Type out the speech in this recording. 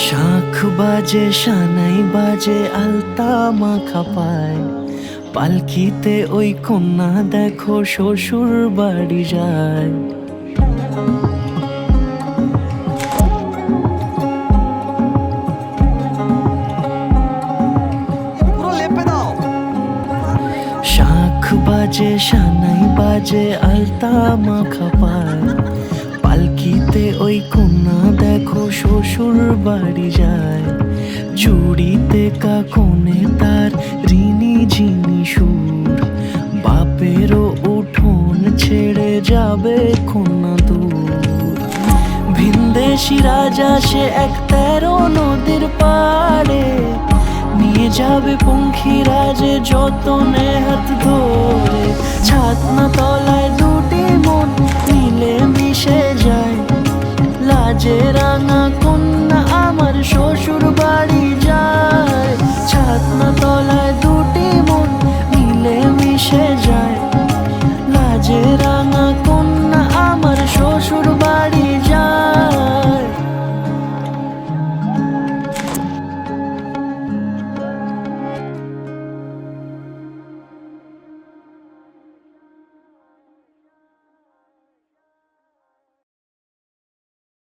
শাঁখ বাজে সানাই বাজে আলতা মাখা পায়, পালকিতে ওই কন্যা দেখো শ্বশুর বাড়ি যায়। শাঁখ বাজে সানাই বাজে আলতা মাখা পায়, পালকিতে ওই কন্যা দেখো শ্বশুর বাড়ি যায়। চুড়িতে কাকনে তার ঋণী ঝিনি সুর, বাপেরও উঠোন ছেড়ে যাবে কন্যা দূর। ভিনদেশি রাজা সে ১৩ নদীর পাড়ে, নিয়ে যাবে পঙ্খিরাজে যতনে হাত ধরে। ছাতনা